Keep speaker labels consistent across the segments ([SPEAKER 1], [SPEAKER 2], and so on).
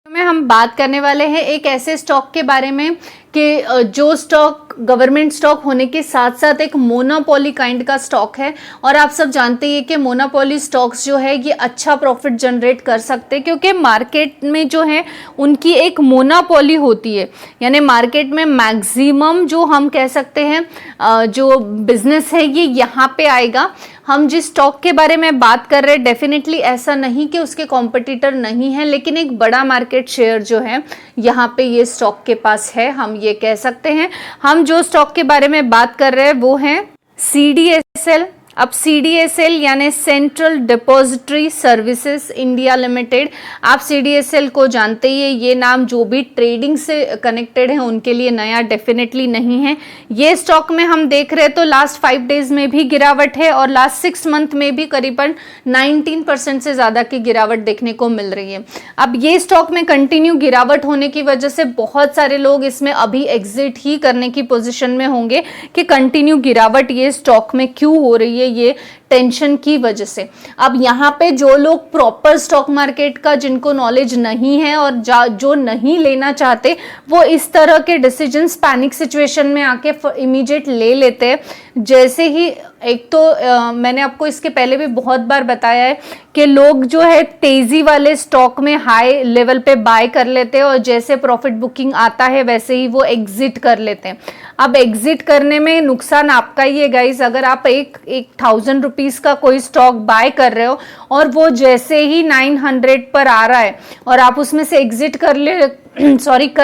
[SPEAKER 1] में हम बात करने वाले हैं एक ऐसे स्टॉक के बारे में कि जो स्टॉक गवर्नमेंट स्टॉक होने के साथ साथ एक मोनोपोली काइंड का स्टॉक है। और आप सब जानते हैं कि मोनोपोली स्टॉक्स जो है ये अच्छा प्रॉफिट जनरेट कर सकते हैं क्योंकि मार्केट में जो है उनकी एक मोनोपोली होती है, यानी मार्केट में मैक्सिमम जो हम कह सकते हैं जो बिजनेस है ये यहाँ पे आएगा। हम जिस स्टॉक के बारे में बात कर रहे हैं डेफिनेटली ऐसा नहीं कि उसके कॉम्पिटिटर नहीं है, लेकिन एक बड़ा मार्केट शेयर जो है यहाँ पे ये स्टॉक के पास है, हम ये कह सकते हैं। हम जो स्टॉक के बारे में बात कर रहे हैं वो है CDSL। अब CDSL यानी central depository services India limited. आप CDSL को जानते ही है, ये नाम जो भी ट्रेडिंग से कनेक्टेड है उनके लिए नया डेफिनेटली नहीं है। ये स्टॉक में हम देख रहे हैं तो लास्ट 5 डेज में भी गिरावट है और लास्ट 6 मंथ में भी करीबन 19% से ज़्यादा की गिरावट देखने को मिल रही है। अब ये स्टॉक में कंटिन्यू गिरावट होने की वजह से बहुत सारे लोग इसमें अभी एग्जिट ही करने की पोजिशन में होंगे कि कंटिन्यू गिरावट ये स्टॉक में क्यों हो रही है, ये टेंशन की वजह से। अब यहाँ पे जो लोग प्रॉपर स्टॉक मार्केट का जिनको नॉलेज नहीं है और जो नहीं लेना चाहते वो इस तरह के डिसीजंस पैनिक सिचुएशन में आके इमीडिएट ले लेते हैं। जैसे ही एक तो मैंने आपको इसके पहले भी बहुत बार बताया है कि लोग जो है तेजी वाले स्टॉक में हाई लेवल पे बाय कर लेते हैं और जैसे प्रॉफिट बुकिंग आता है वैसे ही वो एग्जिट कर लेते हैं। अब एग्जिट करने में नुकसान आपका ही है गाइस। अगर आप एक 1000 रुपीज का कोई स्टॉक बाय कर रहे हो और वो जैसे ही 900 पर आ रहा है और आप उसमें से एग्जिट कर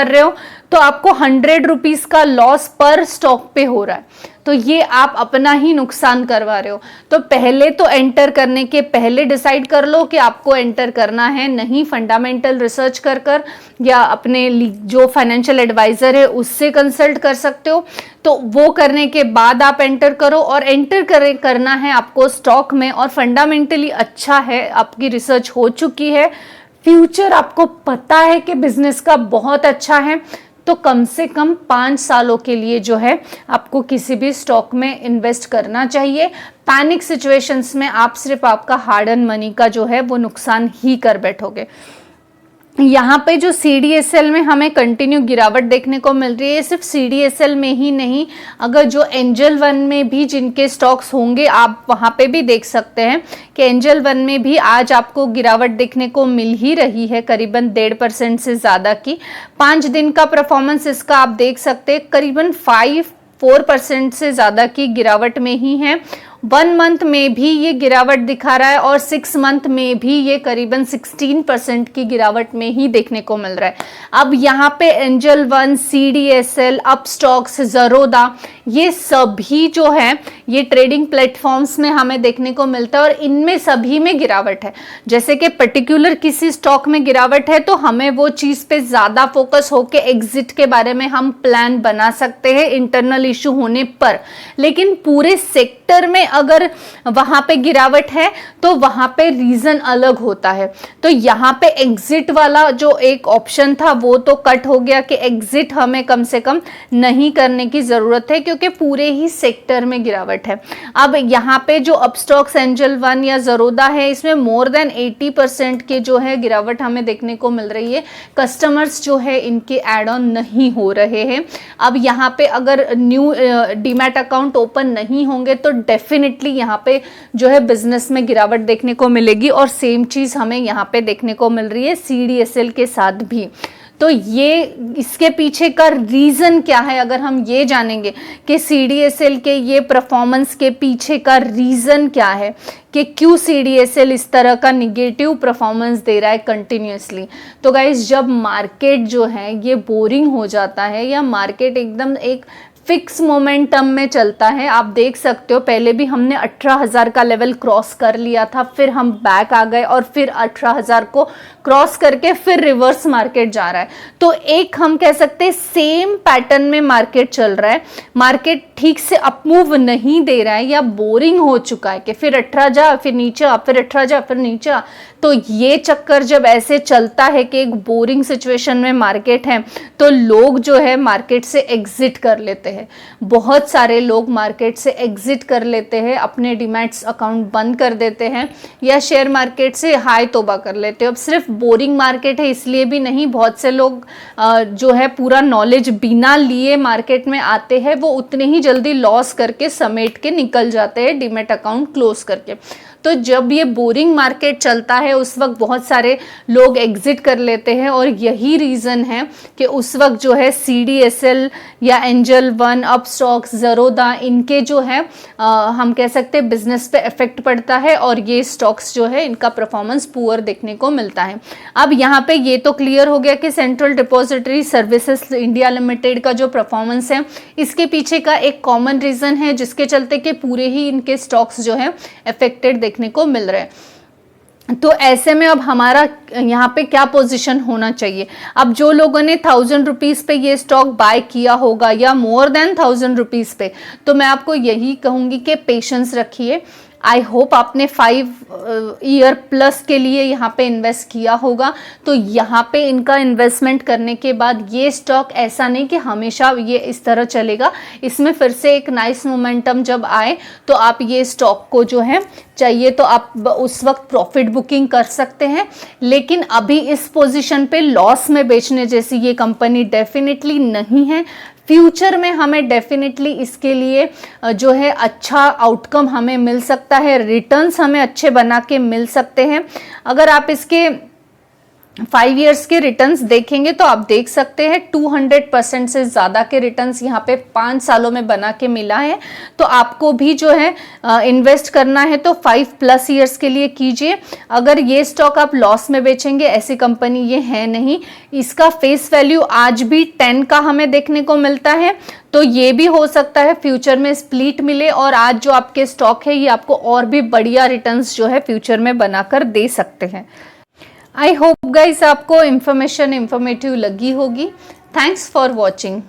[SPEAKER 1] रहे हो तो आपको 100 रुपीज का लॉस पर स्टॉक पे हो रहा है। तो ये आप अपना ही नुकसान करवा रहे हो। तो पहले तो एंटर करने के पहले डिसाइड कर लो कि आपको एंटर करना है, नहीं फंडामेंटल रिसर्च कर या अपने जो फाइनेंशियल एडवाइजर है उससे कंसल्ट कर सकते हो। तो वो करने के बाद आप एंटर करो और एंटर करना है आपको स्टॉक में और फंडामेंटली अच्छा है, आपकी रिसर्च हो चुकी है, फ्यूचर आपको पता है कि बिजनेस का बहुत अच्छा है, तो कम से कम 5 सालों के लिए जो है आपको किसी भी स्टॉक में इन्वेस्ट करना चाहिए। पैनिक सिचुएशंस में आप सिर्फ आपका हार्ड अर्न मनी का जो है वो नुकसान ही कर बैठोगे। यहाँ पे जो CDSL में हमें कंटिन्यू गिरावट देखने को मिल रही है, सिर्फ CDSL में ही नहीं, अगर जो एंजल वन में भी जिनके स्टॉक्स होंगे आप वहाँ पे भी देख सकते हैं कि एंजल वन में भी आज आपको गिरावट देखने को मिल ही रही है, करीबन 1.5% से ज़्यादा की। 5 दिन का परफॉर्मेंस इसका आप देख सकते हैं, करीबन 4% से ज़्यादा की गिरावट में ही है। 1 मंथ में भी ये गिरावट दिखा रहा है और 6 मंथ में भी ये करीबन 16% की गिरावट में ही देखने को मिल रहा है। अब यहाँ पे एंजल वन, CDSL, अपस्टॉक्स, ज़रोदा, ये सभी जो है ये ट्रेडिंग प्लेटफॉर्म्स में हमें देखने को मिलता है और इनमें सभी में गिरावट है। जैसे कि पर्टिकुलर किसी स्टॉक में गिरावट है तो हमें वो चीज़ पे ज़्यादा फोकस होकर एग्जिट के बारे में हम प्लान बना सकते हैं इंटरनल इशू होने पर, लेकिन पूरे सेक्टर में अगर वहां पे गिरावट है तो वहां पे रीजन अलग होता है। तो यहाँ पे एग्जिट वाला जो एक ऑप्शन था वो तो कट हो गया कि एग्जिट हमें कम से कम नहीं करने की जरूरत है क्योंकि पूरे ही सेक्टर में गिरावट है। अब यहाँ पे जो अपस्टॉक्स, एंजल वन या ज़रोदा है इसमें मोर देन 80% के जो है गिरावट हमें देखने को मिल रही है। कस्टमर्स जो है इनके एड ऑन नहीं हो रहे हैं। अब यहाँ पे अगर न्यू डीमैट अकाउंट ओपन नहीं होंगे तो डेफिनेटली यहाँ पे जो है बिजनेस में गिरावट देखने को मिलेगी और सेम चीज हमें यहाँ पे देखने को मिल रही है CDSL के साथ भी। तो ये इसके पीछे का रीज़न क्या है, अगर हम ये जानेंगे कि CDSL के ये परफॉर्मेंस के पीछे का रीज़न क्या है कि क्यों CDSL इस तरह का निगेटिव परफॉर्मेंस दे रहा है कंटिन्यूसली। तो गाइज जब मार्केट जो है ये बोरिंग हो जाता है या मार्केट एकदम एक फिक्स मोमेंटम में चलता है, आप देख सकते हो पहले भी हमने 18,000 का लेवल क्रॉस कर लिया था, फिर हम बैक आ गए और फिर 18,000 को क्रॉस करके फिर रिवर्स मार्केट जा रहा है। तो एक हम कह सकते हैं सेम पैटर्न में मार्केट चल रहा है, मार्केट ठीक से अपमूव नहीं दे रहा है या बोरिंग हो चुका है कि फिर 18 जा फिर नीचे आ, फिर 18 जा फिर नीचे आ। तो ये चक्कर जब ऐसे चलता है कि एक बोरिंग सिचुएशन में मार्केट है तो लोग जो है मार्केट से एग्जिट कर लेते हैं। हैं। बहुत सारे लोग मार्केट से एग्जिट कर लेते हैं, अपने डीमैट्स अकाउंट बंद कर देते हैं या शेयर मार्केट से हाय तौबा कर लेते हैं। अब सिर्फ बोरिंग मार्केट है इसलिए भी नहीं, बहुत से लोग जो है पूरा नॉलेज बिना लिए मार्केट में आते हैं, वो उतने ही जल्दी लॉस करके समेट के निकल जाते हैं डीमैट अकाउंट क्लोज करके। तो जब ये बोरिंग मार्केट चलता है उस वक्त बहुत सारे लोग एग्जिट कर लेते हैं और यही रीज़न है कि उस वक्त जो है CDSL या एंजल वन, अपस्टॉक्स, ज़रोदा, इनके जो है हम कह सकते हैं बिजनेस पे इफेक्ट पड़ता है और ये स्टॉक्स जो है इनका परफॉर्मेंस पुअर देखने को मिलता है। अब यहाँ पे ये तो क्लियर हो गया कि central depository services India limited का जो परफॉर्मेंस है इसके पीछे का एक कॉमन रीज़न है जिसके चलते कि पूरे ही इनके स्टॉक्स जो है अफेक्टेड देखने को मिल रहे हैं। तो ऐसे में अब हमारा यहाँ पे क्या पोजीशन होना चाहिए? अब जो लोगों ने 1000 रुपीज़ पे ये स्टॉक बाय किया होगा या मोर देन 1000 रुपीज़ पे, तो मैं आपको यही कहूँगी कि पेशेंस रखिए। आई होप आपने 5 ईयर प्लस के लिए यहाँ पे इन्वेस्ट किया होगा। तो यहाँ पे इनका इन्वेस्टमेंट करने के बाद ये स्टॉक ऐसा नहीं कि हमेशा ये इस तरह चलेगा, इसमें फिर से एक नाइस मोमेंटम जब आए तो आप ये स्टॉक को जो है चाहिए तो आप उस वक्त प्रॉफिट बुकिंग कर सकते हैं। लेकिन अभी इस पोजीशन पे लॉस में बेचने जैसी ये कंपनी डेफिनेटली नहीं है। फ्यूचर में हमें डेफिनेटली इसके लिए जो है अच्छा आउटकम हमें मिल सकता है, रिटर्न्स हमें अच्छे बना के मिल सकते हैं। अगर आप इसके 5 इयर्स के रिटर्न्स देखेंगे तो आप देख सकते हैं 200% से ज़्यादा के रिटर्न्स यहाँ पे 5 सालों में बना के मिला है। तो आपको भी जो है इन्वेस्ट करना है तो 5+ ईयर्स के लिए कीजिए। अगर ये स्टॉक आप लॉस में बेचेंगे, ऐसी कंपनी ये है नहीं। इसका फेस वैल्यू आज भी 10 का हमें देखने को मिलता है, तो ये भी हो सकता है फ्यूचर में स्प्लिट मिले और आज जो आपके स्टॉक है ये आपको और भी बढ़िया रिटर्न्स जो है फ्यूचर में बनाकर दे सकते हैं। आई होप गाइस आपको इन्फॉर्मेटिव लगी होगी। Thanks for watching.